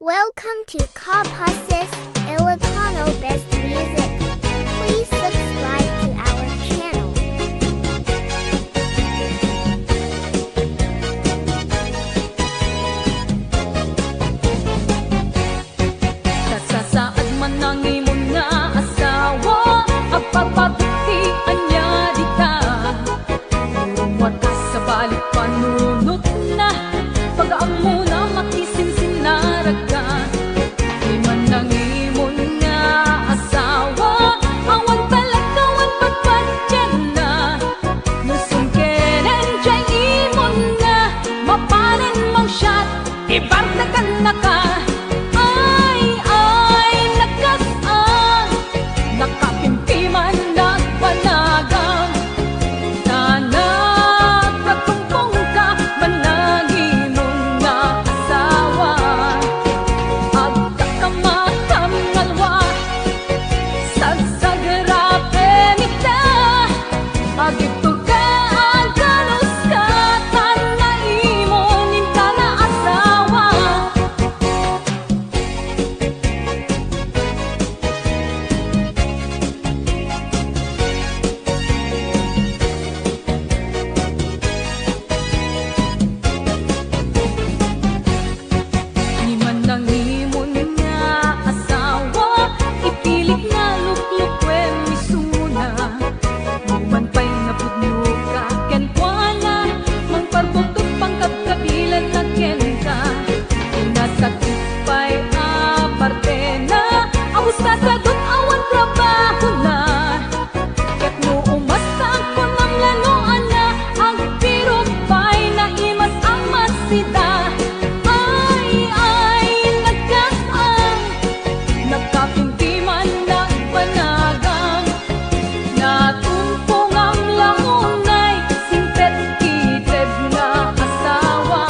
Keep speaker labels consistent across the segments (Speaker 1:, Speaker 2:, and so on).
Speaker 1: Welcome to Kapasis Ilocano Best Music. Please subscribe to our channel.
Speaker 2: Kasasaad man ang imong nga asawa, ang pagbabutian niya di ka. Murumwat ka sa balik panunot na, pag-aam mo na makisinsinaraga. Di man ang imong nga asawa, awan talagawan pagpadyan na. Nusungkeren dyan imong nga, mapanin mong shot, ibardagan na ka. Nakapimpiman nagpanagang na nagkakumpong ka managi mong nga asawa. Agkakamatang ngalwa sa sagrabe nita, agito ka agalos ka tanaimon ka na asawa. Ni man ang imon nga asawa, ipilit nga luklukwen misuna. Muman pa'y napudno ka ken kuana, mang parbutok pang kapkabilan na ken ka. Inasakit pa'y aparte na, awis ka sagot awan trabaho na. Ket mo umasa ko ng laloan na, ang pirog pa'y naimas ang masita. Nagkapintiman nagpanagang, natumpong ang lahunay, simpet kitid na asawa.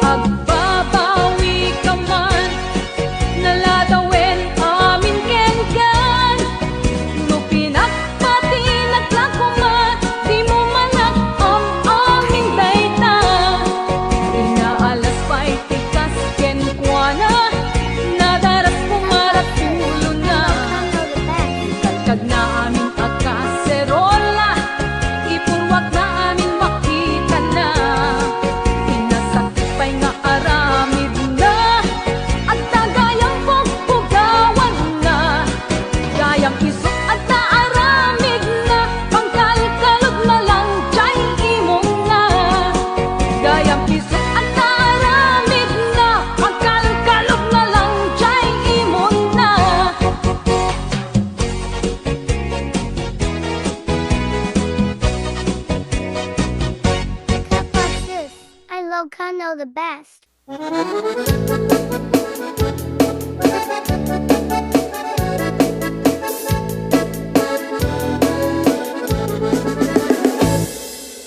Speaker 2: Agbabawi ka man, naladawin amin kenkan. No pinagpati naglakuman, di mo manak aming dayta. Inaalas pa'y tikas ken kuana, nadaras pumarap ulo na. Kagkag na aming akaserola, ipurwak na aming makita na. Pinasakit pa'y nga aramid na, at tagayang pagpugawan na. Gayang isok at naaramid na, pangkalkalog na lang dyan imong na. Gayang isok at naaramid na, pangkalkalog na lang dyan imong na.
Speaker 1: Kapasis Ilocano the best.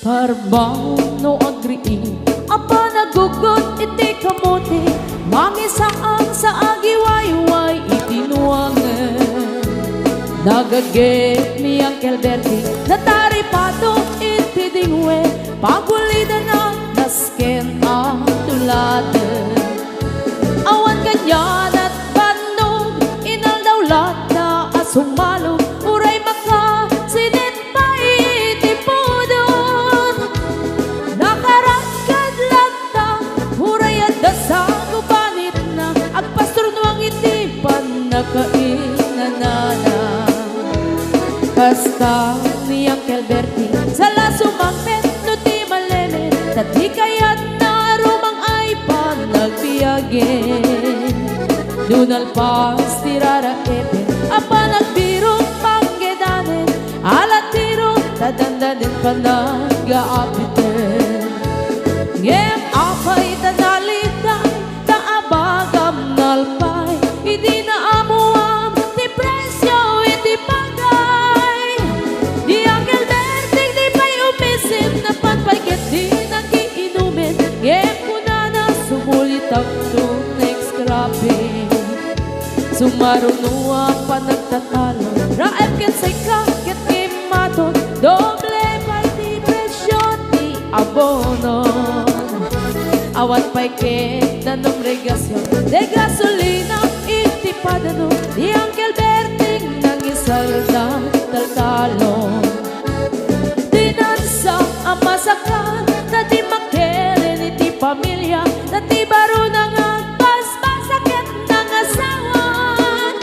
Speaker 2: Parbang no agriin, apa nagugot iti kamote, mangisaan sa agiwayway itinuangan. Nagagit ni Uncle Bertie, nataripato iti dingwe, pagulida na nasken ang tuladan. Awan ganyan at bandog, inaldawlat na asumalog, uray maka sinit pa itipudon. Nakaragkad lang ta, uray at dasang ubanit na, agpastor nuang itipan nakainanana. Basta ni Uncle Bertie, sala sumangpet no ti maleme, tati kayat na rumang ay panagbiyagen. Dunal pas tirara epe, apa nagbirong panggedanen, alat tiro tadandanin panag-aapiten. Ngem apay tanalitay, taabagam nalpay, hindi na amuam, ni presyo iti pagay. Di Uncle Bertie di pa'y umisim, na panpagkat di nagiinumin. Ngem kuna na sumulit ang next grabe. Sumarunuang panagtatalo, raep ken say kakit imaton, doble pa'y di presyo ti abono. Awan pa'y queda regasyon de gasolina itipadano di Uncle Berting nang isalda taltalon. Dinansa ang masakal na di makeren iti pamilya na di baro nang agpas-pasakit ng asawan.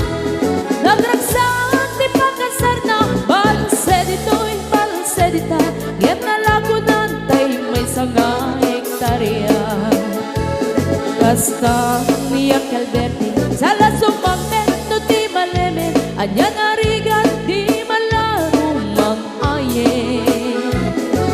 Speaker 2: Nagragsak di pagkasar na balse dito'y balse dita get na lagunan tay may sanga hektarya. Basta ni Uncle Berting sala sumamet no di malemen anya narigat di malarong mang-ayen.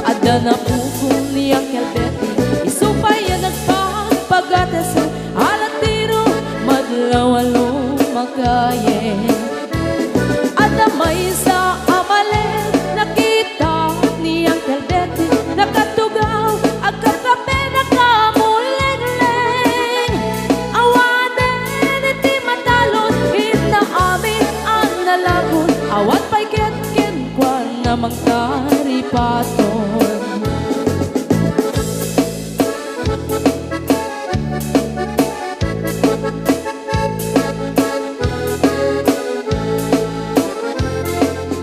Speaker 2: Ada na pukong ni Uncle Berting isupay yan nagpapagatasal alat tiro madlawalo makayen. Ada may sa amalen nakita ni Uncle Berting nakatugaw agkakape nakamuleng-leng. Awanen iti matalon kita amin ang nalagon awan pa'y ken kwan namang karipaton.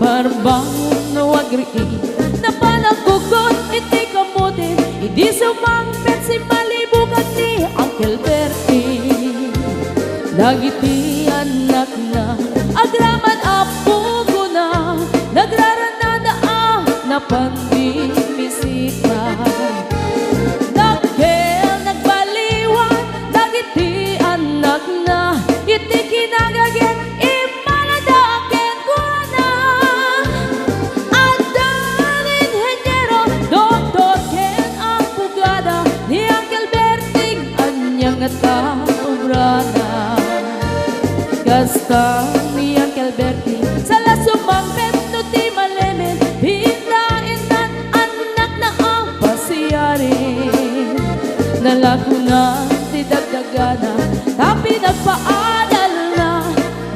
Speaker 2: Barbang no agriin na palagugon iti kamutin hindi sumangpet si malibugan ni Uncle Berting. Dagiti anak na agraman apo ko na nagraranada na pandimisita. Dagkel nagbaliwan dagiti anak na iti kinagaget imaladaken ko na. Andan inhenyero doktor ken ang pugada ni Uncle Berting anyang nataobrana. Gasta ni Uncle Berting sala sumangpet no ti malemen hindain nan anak na ang pasiyarin. Nalagunan ti dagdagana tapi nagpaadal na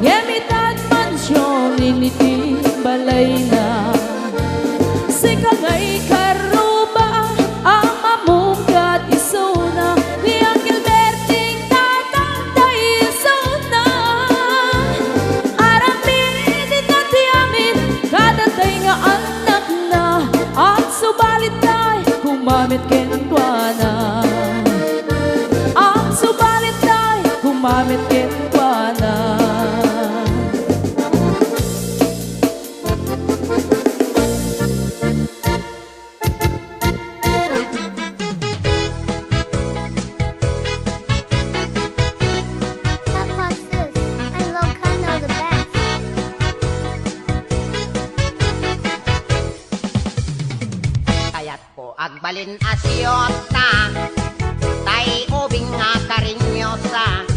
Speaker 2: ngemitan mansyon initi balay na. Sikagay karuba ang mamungkat isuna ni Uncle Berting tatangday isuna. Aramin inati amin kadatay nga anak na at subalit tay kumamit kenkwana. Ang subalit tay kumamit kenkwana.
Speaker 1: Papa Sis, Ilocano the best.
Speaker 3: Kaya't ko agbalin asyota tay ubing nga karinyosa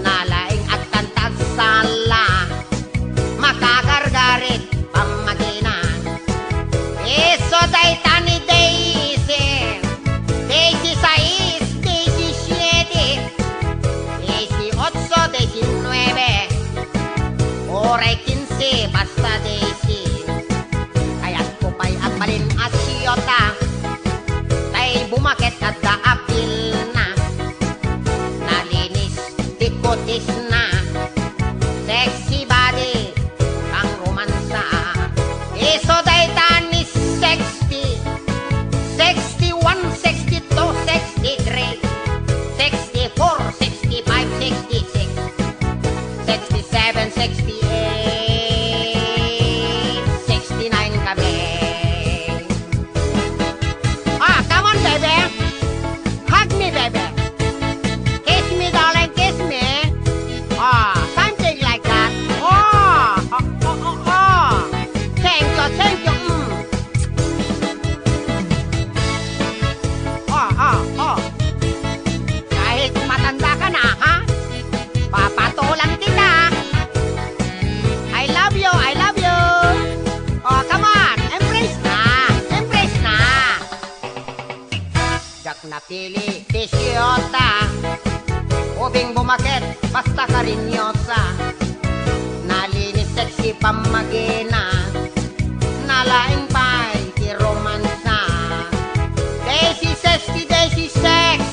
Speaker 3: nalaing agtantag sala makagargarit pamagina iso day tani Daisy Daisy 6 Daisy 7 Daisy 8 Daisy 9 Oray 15 basta Daisy. Kaya't ko pa'y agbalin asyota tay bumakit at daapil na nalinis dikotis na sexy body ang romansa iso day tani 60 61 62 63 64 65 66 67 68 69 kami. Come on, baby. Hug me, baby. Kiss me, darling, kiss me. Something like that. Thank you, thank you. Kahit matanda ka na, ha? Papatulan kita. I love you, I love you. Come on, embrace na, embrace na. Jak napili, tisyota. Ubing bumakit, basta karinyosa. Nalinis sexy pamagina. Nalaing pa'y ti romansa. Daisy 60, Daisy 6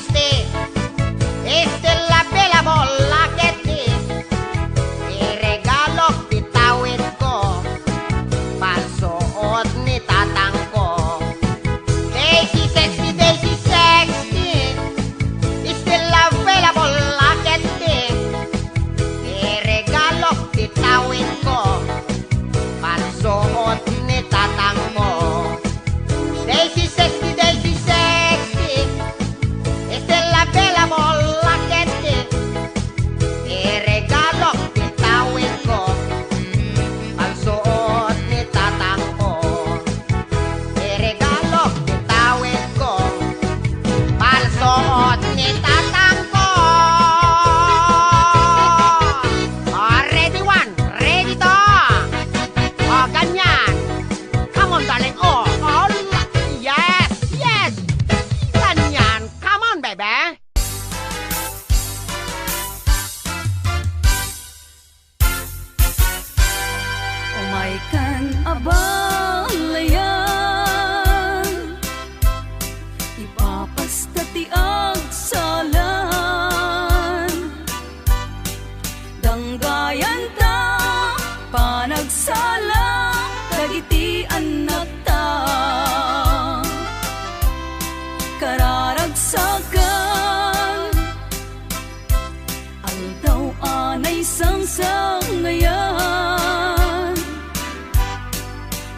Speaker 2: may sangsangayan.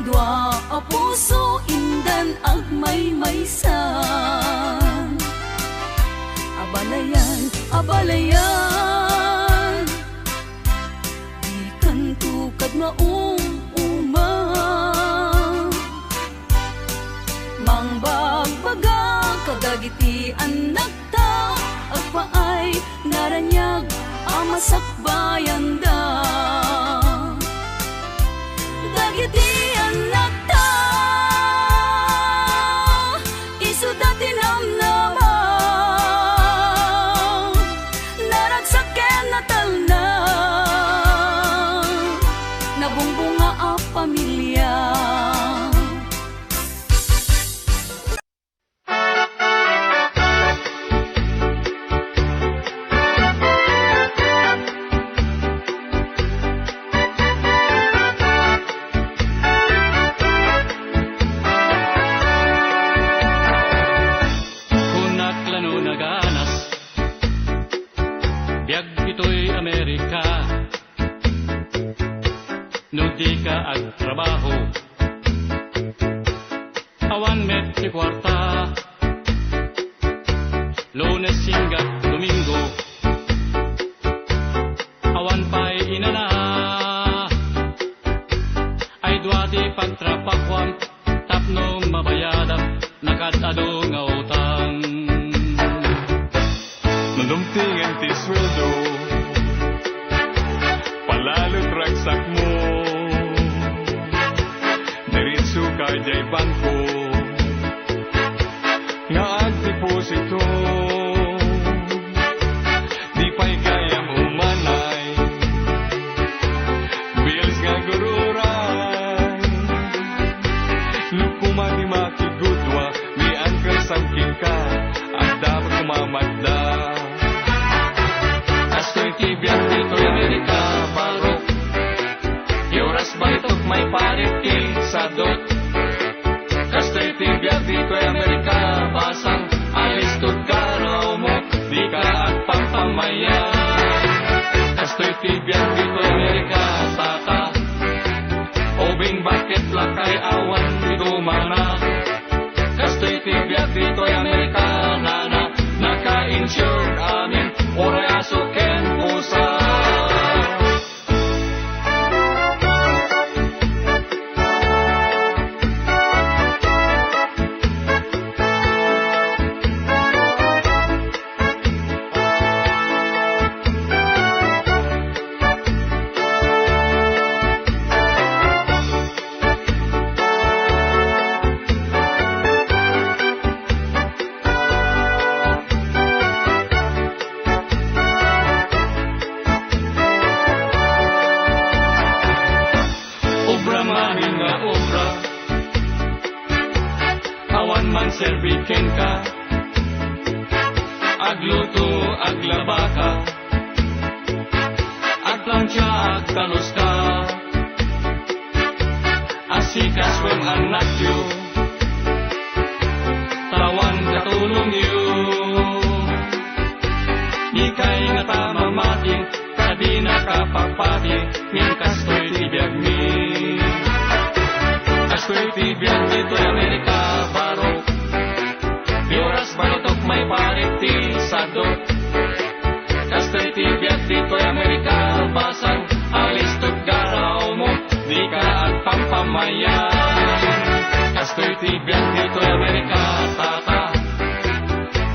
Speaker 2: Dua a puso indan ag maysan. Abalayan, abalayan, di kan tukad maumuma. Mangbagbaga kadagiti anak ta, agpaay naranyag amasakbayan da. Dagiti anak ta, isuda tinamnama, naragsaken natal na, nabungbunga a pamilya.
Speaker 4: Amerika, nung di ka agtrabaho, awan met ti kwarta, Lunes hingga Domingo, awan pa'y inana, ay duwati pagtrapakwam, tapnong mabayadam, nakatado nga utang.
Speaker 5: Nalumtingan ti sweldo, palalot ragsak mo, diritso kajay bangko, nga agdeposito, di pa'y kayam umanay, bills nga gururay, lukuma di makigudwa, mi angkal sangking ka, ang dapat kumamadda. Astoy tibiyang dito'y Amerika, barok, yoras balitok may pariti sa dot. Astoy tibiyang dito'y Amerika, basang alis tut garaw mo, di ka at pampamayan. Astoy tibiyang dito'y Amerika, tata, obing bakit lakay awan dito mana. Astoy tibiyang dito'y Amerika, nana, naka-insure amin, oray aso ken pusa. Serviken ka, agluto, aglaba ka, agplansya, agtalos ka, asikas weng anak yu, tawan katulong yu, di kay nga tamamating, kadi nakapagpating, min kastoy tibiyag mi. Kastoy tibiyag dito'y Amerika, barok, yoras balitok may pariti sa dot. Kastoy tibiyag dito'y Amerika, basang alis tut garaw mo, di ka at pampamayan. Kastoy tibiyag dito'y Amerika, tata,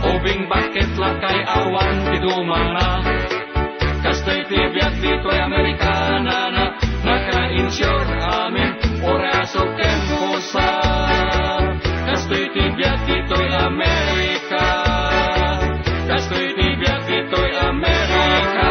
Speaker 5: obing bakit lakay awan tidumana. Kastoy tibiyag dito'y Amerika, nana, naka-insure amin, oraso ken pusa. Kastoy tibiyag dito'y Amerika, kastoy tibiyag dito'y Amerika.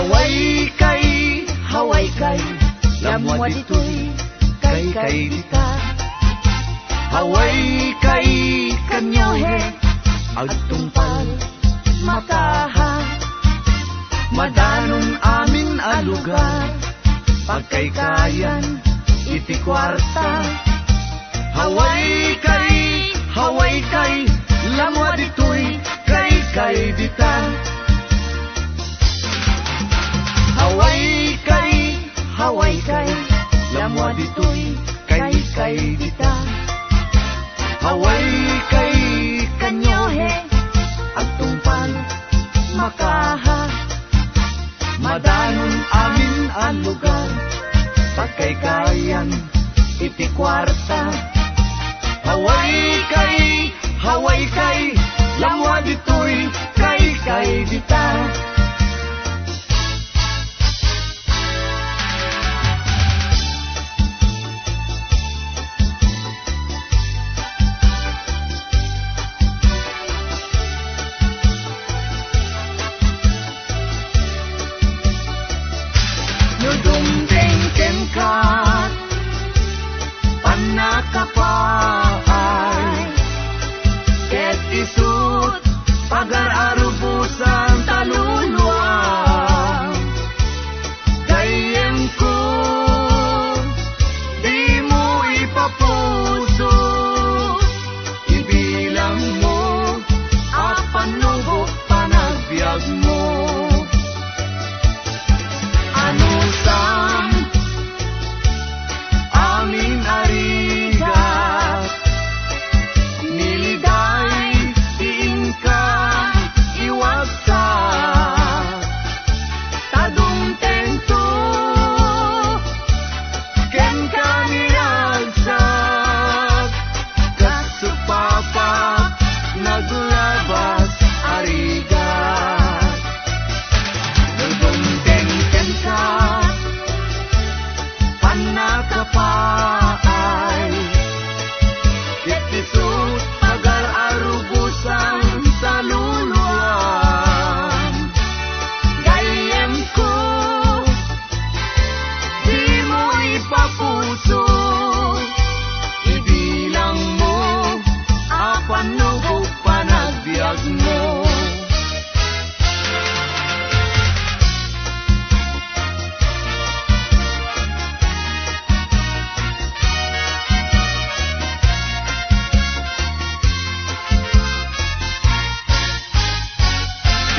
Speaker 5: Haway kay, lamwa ditoy, kay dita. Haway kay, kanyohe, agtungpal, makaha. Madanon amin a lugar, pagkaykayan, iti kwarta. Haway kay, lamwa ditoy, kay dita. Haway kay, lamwa ditoy, kay dita. Haway kay, kanyohe, agtungpal, makaha. Madanon amin ang lugar, pagkaykayan, iti kwarta. Haway kay, lamwa ditoy, kay dita. Panakapaay ket isut pagar-arubusan taluluwa gayem ko di mo ipapuso ibilang mo apanubok panagbiag mo anusam amin arigat niliday iingka iwagka tadong tento ken kaniragsak kasupapak naglabas arigat dagong ken ka panakapaay ket isut pagar-arubusan taluluan gayem ko di mo ipapuso ibilang mo apanubok panagbiag mo.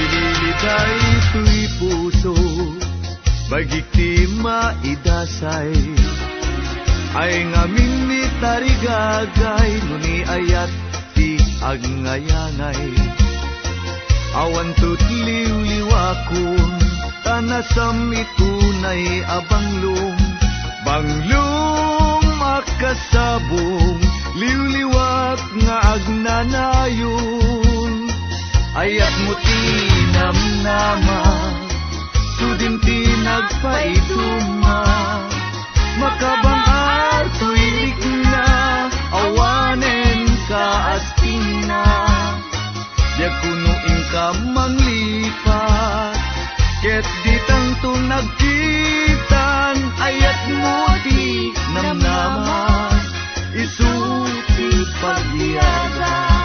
Speaker 5: Dinilitay tuy puso, bagikti maidasay, ay ngamin ni tarigagay, nuni ayat ti agnayangay. Awan tutliw-liwakon, tanasam itunay abanglong, banglong makasabong, liw-liwak nga agnanayon. Ayat mo tinamnama, sudin tinagpaiduma, makabangar tuirik na, awanen ka astina. Diag kunuing ka manglipat, ket ditang tunagkitan, ayat mo di namnamas, isuti pagyaga.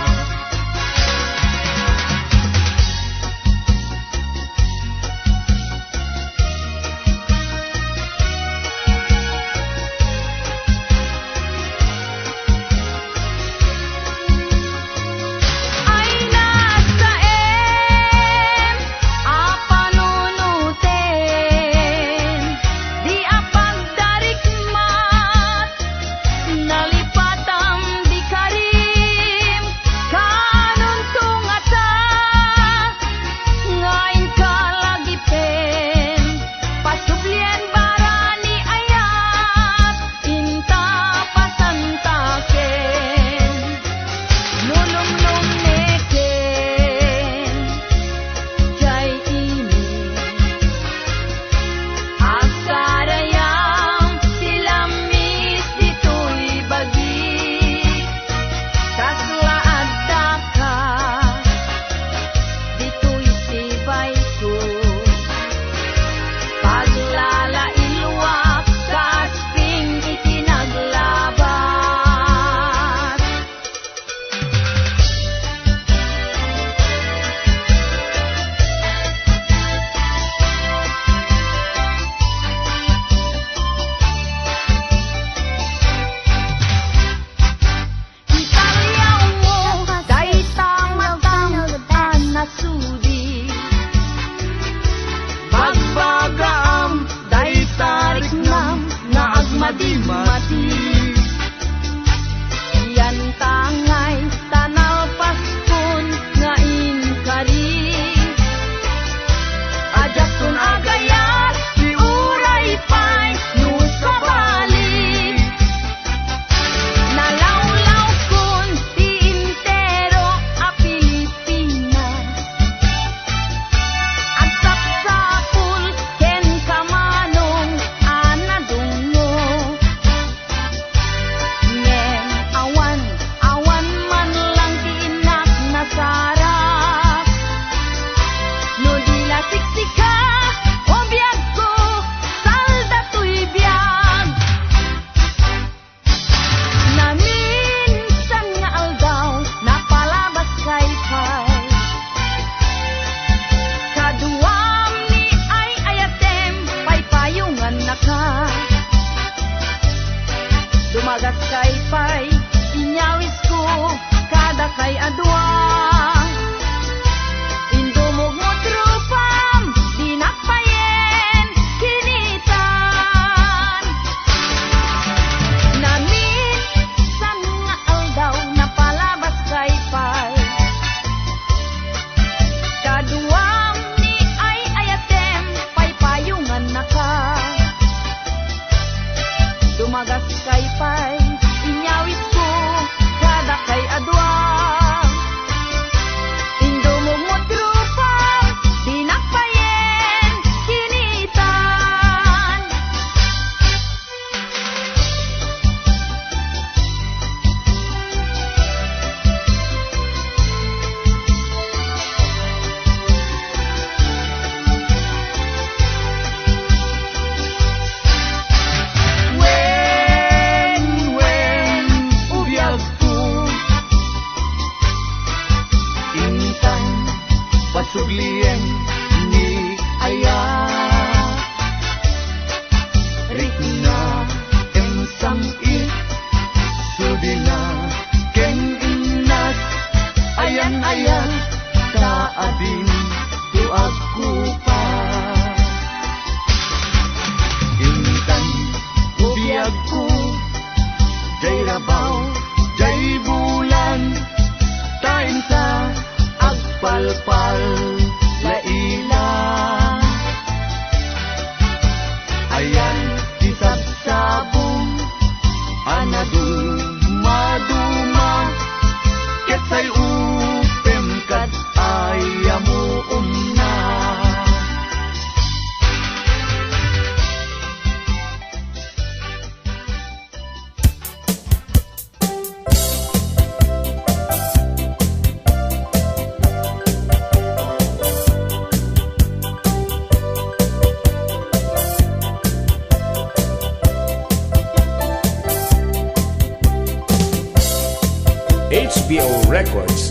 Speaker 6: HBO Records.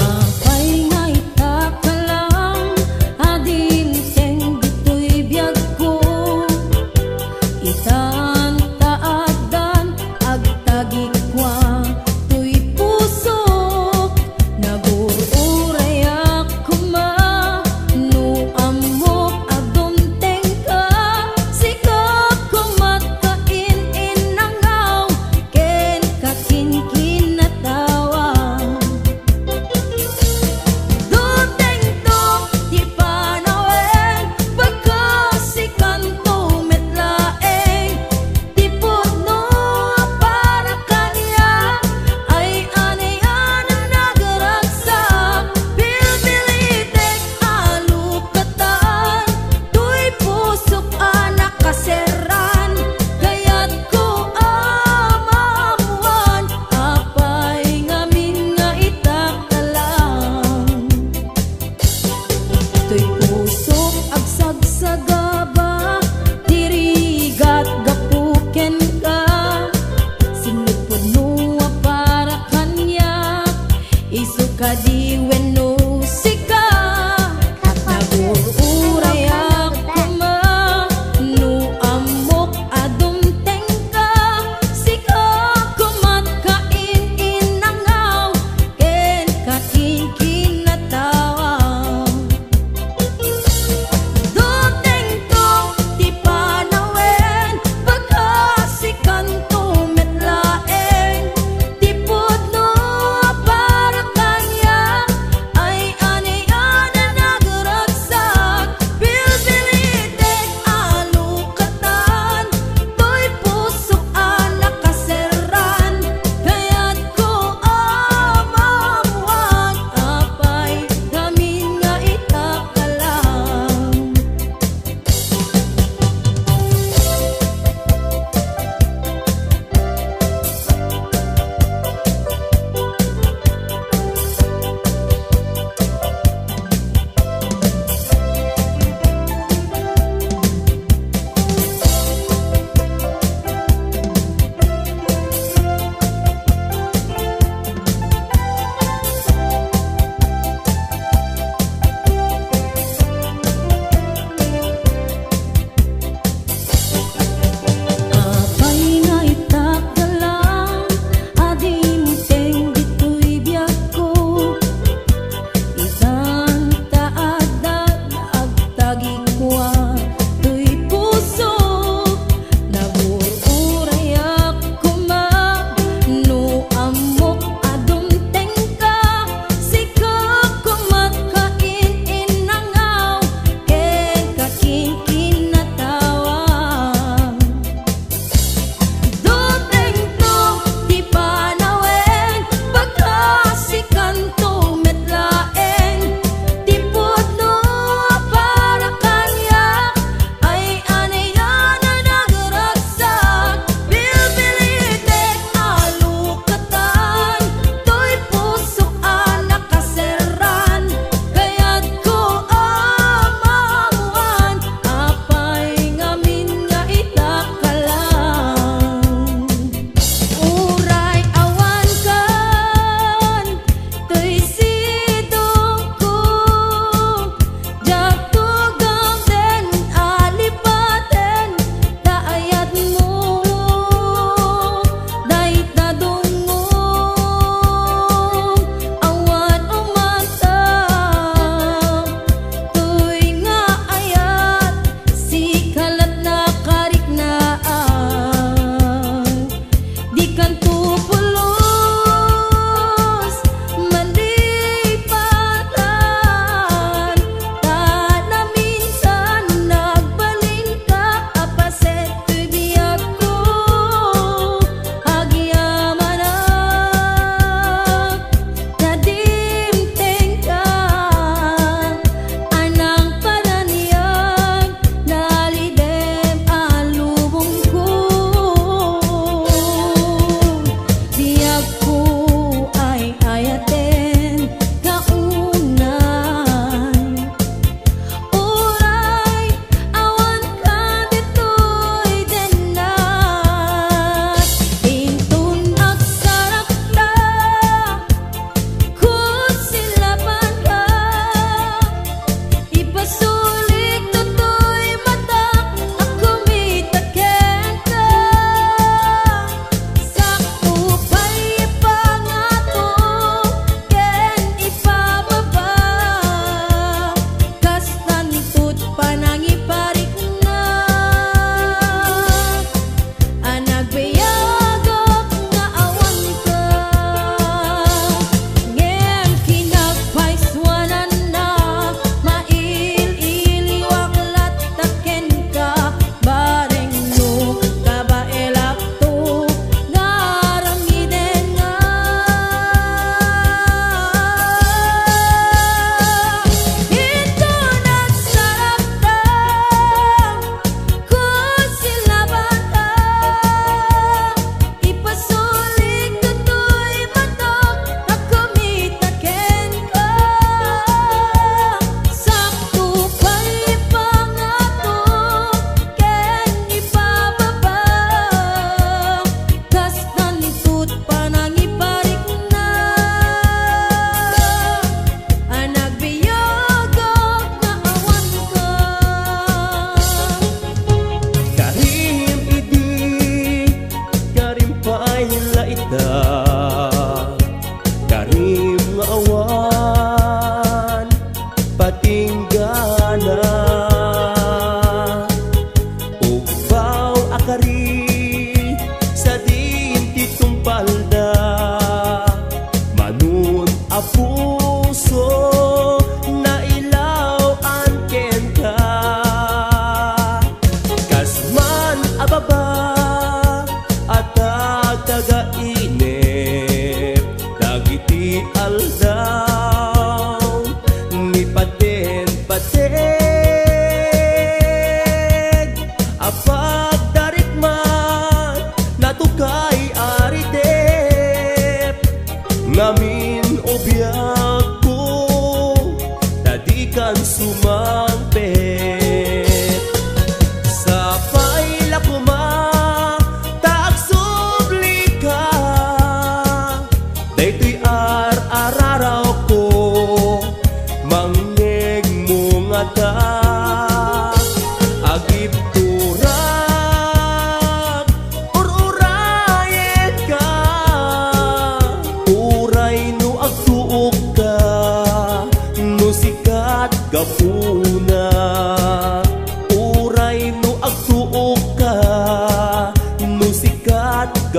Speaker 2: Apay nga itakalang adin seng dito'y biyag ko. Itan taadan agtagikwa to'y pusok. Nagururay ako no amok adunteng ka. Sikap kumatakin inangaw ken kakinkinatawa. Duteng to di panawen pagkasikan to metlaeng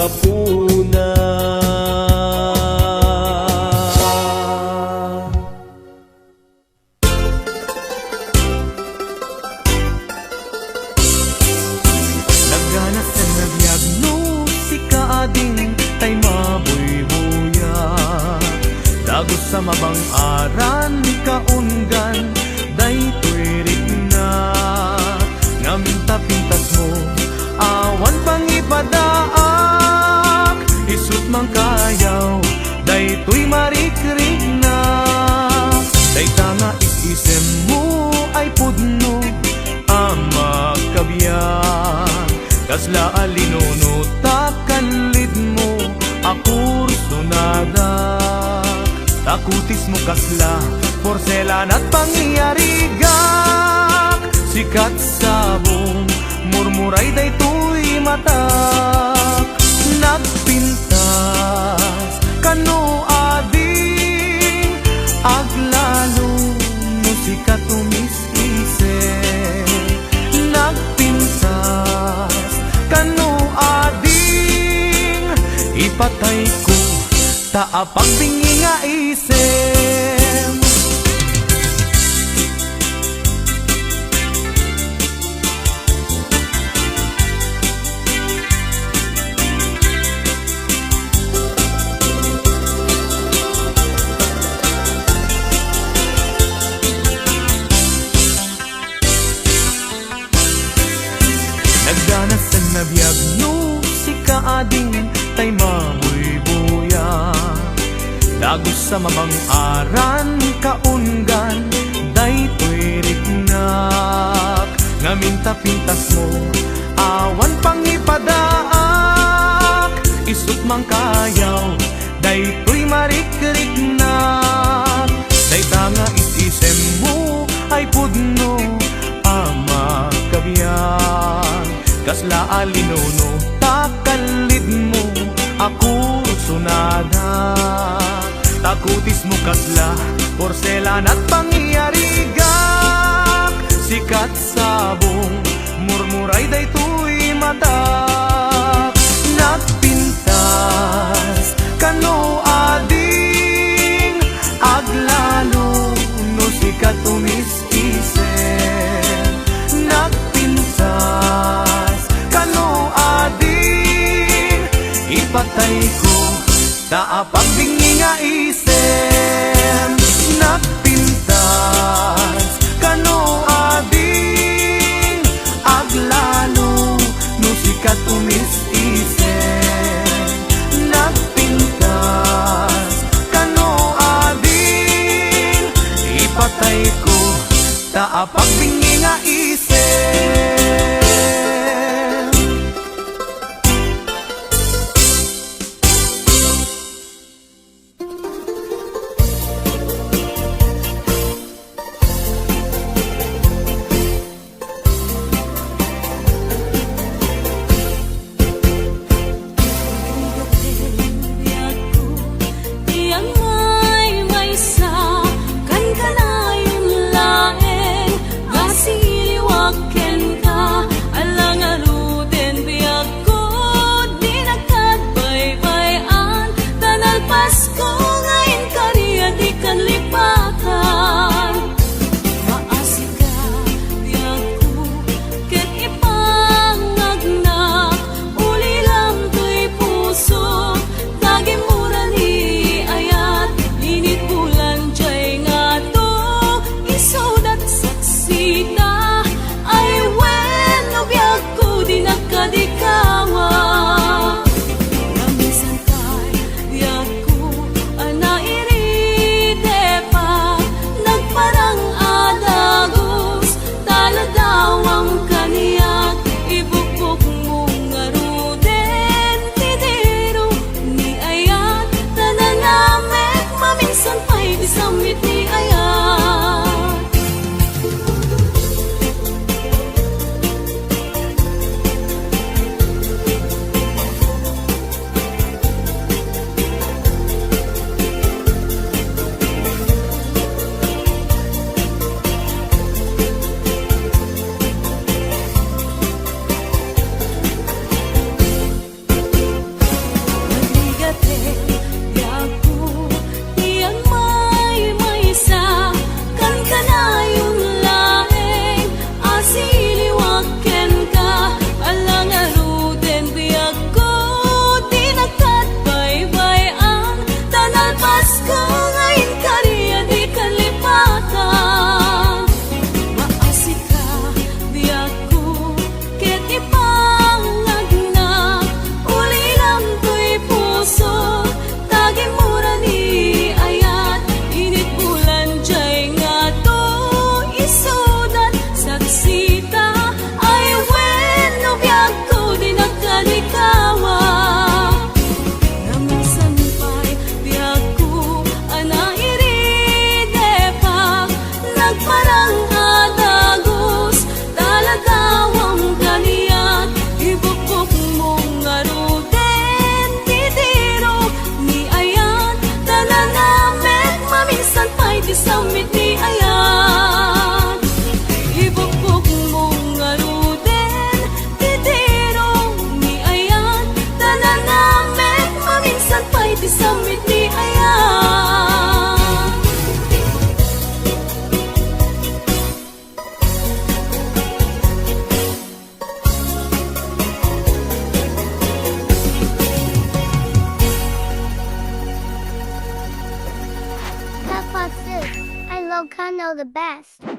Speaker 6: kapuna. Nagganas sa nagbiag no si kaading tay mabuybuya, dagos sa mabang aran kaunggan day tuwirik na. Ngaminta pintas mo awan pang ipadaak, isut mang kayaw day tuy marikrik na. Day tanga isisem mo ay pudno ama kabiyan, kasla alinuno takanlid mo akur sunadak. Takutis mo kasla porselan at pangyarigak, sikat sabong murmuray day tuy matak. Nagpintas kano ading aglalo no sikat umis-ise. Nagpintas kano ading ipatay ko taapag bingi nga isem. Nagdanas sa nabiyag no si kaading tay mabuybuya, dagos sa mabang aran kaunggan day tuwirik nak. Ngaminta pintas mo awan pang ipadaak, isut mang kayaw day tuy marikrik na. Day tanga isisem mo ay pudno ama kabiyan, kasla alinuno takalid mo ako sunada. Takutis mo kasla porselan at pangyarigak, sikat sabong murmuray day tuy matak. Nagpintas kano ading aglalo no sikat umis-ise. Nagpintas kano ading ipatay ko taapag bingi nga isem. Nagpintas kano ading aglalo no sikat umis-ise. Nagpintas kano ading ipatay ko taapag bingi nga isem.
Speaker 1: Ilocano the best.